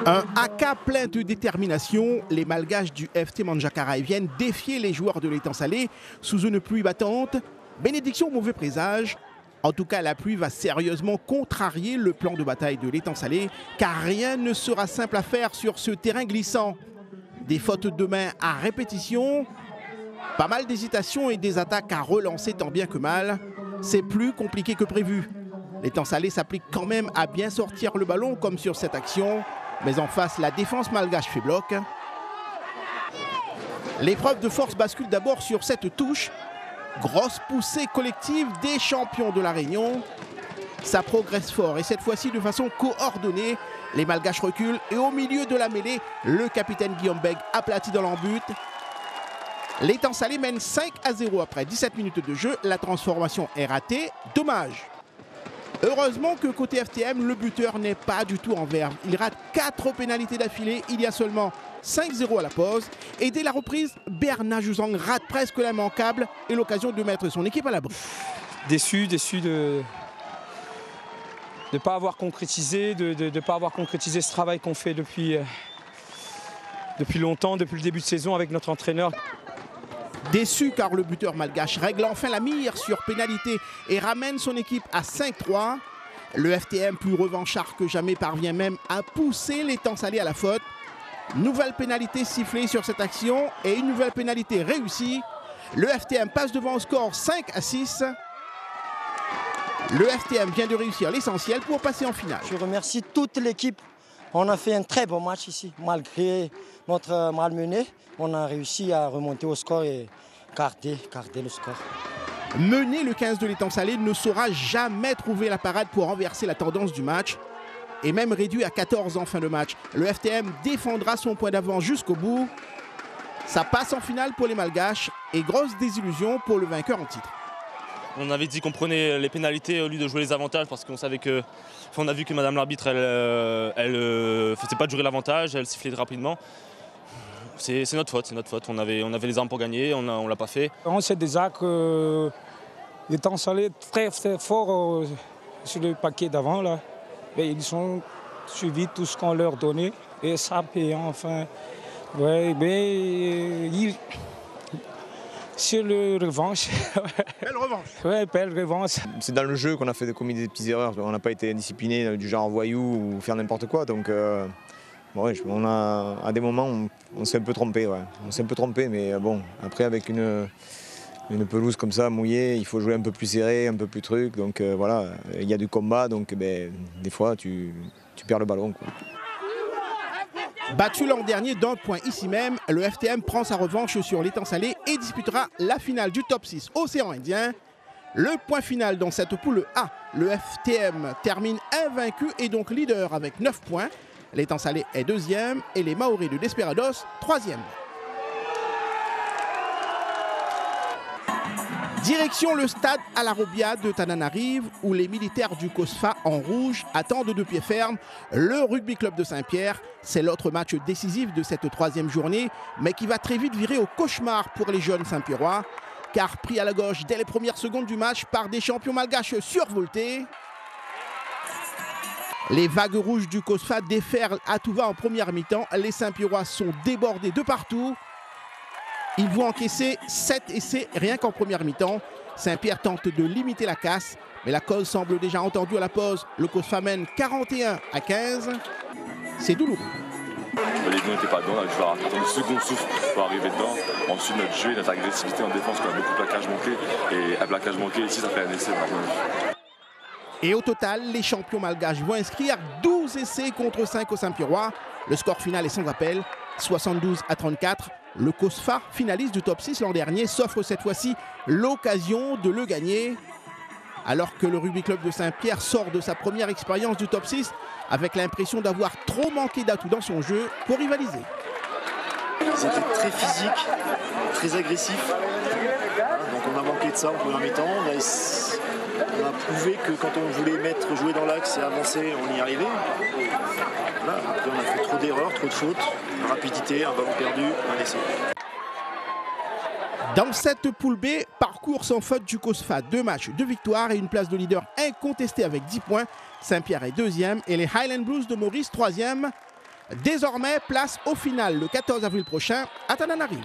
Un AK plein de détermination, les Malgaches du FT Manjakaray viennent défier les joueurs de l'étang salé sous une pluie battante. Bénédiction au mauvais présage. En tout cas, la pluie va sérieusement contrarier le plan de bataille de l'étang salé, car rien ne sera simple à faire sur ce terrain glissant. Des fautes de main à répétition, pas mal d'hésitations et des attaques à relancer tant bien que mal. C'est plus compliqué que prévu. L'étang salé s'applique quand même à bien sortir le ballon comme sur cette action. Mais en face, la défense malgache fait bloc. L'épreuve de force bascule d'abord sur cette touche. Grosse poussée collective des champions de la Réunion. Ça progresse fort et cette fois-ci de façon coordonnée. Les Malgaches reculent et au milieu de la mêlée, le capitaine Guillaume Beg aplatit dans l'embut. L'étang salé mène 5-0 après 17 minutes de jeu. La transformation est ratée. Dommage. Heureusement que côté FTM, le buteur n'est pas du tout en verve. Il rate 4 pénalités d'affilée. Il y a seulement 5-0 à la pause. Et dès la reprise, Bernard Jouzang rate presque l'immanquable et l'occasion de mettre son équipe à l'abri. Déçu de ne pas avoir concrétisé, de pas avoir concrétisé ce travail qu'on fait depuis longtemps, depuis le début de saison avec notre entraîneur. Déçu car le buteur malgache règle enfin la mire sur pénalité et ramène son équipe à 5-3. Le FTM, plus revanchard que jamais, parvient même à pousser l'étang salé à la faute. Nouvelle pénalité sifflée sur cette action et une nouvelle pénalité réussie. Le FTM passe devant au score 5-6. Le FTM vient de réussir l'essentiel pour passer en finale. Je remercie toute l'équipe. On a fait un très bon match ici. Malgré notre malmené, on a réussi à remonter au score et garder le score. Mené, le 15 de l'étang salé ne saura jamais trouver la parade pour renverser la tendance du match. Et même réduit à 14 en fin de match. Le FTM défendra son point d'avance jusqu'au bout. Ça passe en finale pour les Malgaches et grosse désillusion pour le vainqueur en titre. On avait dit qu'on prenait les pénalités au lieu de jouer les avantages parce qu'on savait que, on a vu que Madame l'arbitre, elle faisait pas durer l'avantage, elle sifflait rapidement. C'est notre faute, c'est notre faute. On avait les armes pour gagner, on l'a pas fait. On sait déjà que l'étang salé est très fort sur le paquet d'avant là. Et ils ont suivi tout ce qu'on leur donnait et ça paye enfin. Ouais, mais sur le revanche. Belle revanche. Ouais, belle revanche. C'est dans le jeu qu'on a commis des petites erreurs. On n'a pas été indiscipliné du genre voyou ou faire n'importe quoi. Donc, ouais, à des moments, on s'est un peu trompé. Ouais. On s'est un peu trompé, mais bon, après avec une pelouse comme ça, mouillée, il faut jouer un peu plus serré, un peu plus truc. Donc voilà, il y a du combat, donc des fois tu perds le ballon, quoi. Battu l'an dernier d'un point ici même, le FTM prend sa revanche sur l'étang salé et disputera la finale du top 6 Océan Indien. Le point final dans cette poule A, le FTM termine invaincu et donc leader avec 9 points. L'étang salé est deuxième et les Maoris de Desperados troisième. Direction le stade Alarobia de Tananarive où les militaires du COSFA en rouge attendent de pied ferme le rugby club de Saint-Pierre. C'est l'autre match décisif de cette troisième journée, mais qui va très vite virer au cauchemar pour les jeunes Saint-Pierrois. Car pris à la gauche dès les premières secondes du match par des champions malgaches survoltés. Les vagues rouges du COSFA déferlent à tout va en première mi-temps. Les Saint-Pierrois sont débordés de partout. Ils vont encaisser 7 essais rien qu'en première mi-temps. Saint-Pierre tente de limiter la casse, mais la cause semble déjà entendue à la pause. Le COSFA mène 41-15. C'est douloureux. Les deux n'étaient pas dedans, on a dû faire attendre le second souffle pour arriver dedans. Ensuite, notre jeu et notre agressivité en défense, on a beaucoup de plaquage manqué. Et à plaquage manqué, ici, ça fait un essai. Et au total, les champions malgaches vont inscrire 12 essais contre 5 aux Saint-Pierrois. Le score final est sans appel, 72-34. Le COSFA, finaliste du top 6 l'an dernier, s'offre cette fois-ci l'occasion de le gagner. Alors que le rugby club de Saint-Pierre sort de sa première expérience du top 6 avec l'impression d'avoir trop manqué d'atouts dans son jeu pour rivaliser. Ils étaient très physiques, très agressifs. Donc on a manqué de ça en première mi-temps. On a prouvé que quand on voulait jouer dans l'axe et avancer, on y arrivait. Voilà. Après on a fait trop d'erreurs, trop de fautes, rapidité, un ballon perdu, un essai. Dans cette poule B, parcours sans faute du COSFA, 2 matchs, 2 victoires et une place de leader incontestée avec 10 points. Saint-Pierre est deuxième et les Highland Blues de Maurice troisième. Désormais, place au final le 14 avril prochain à Tananarive.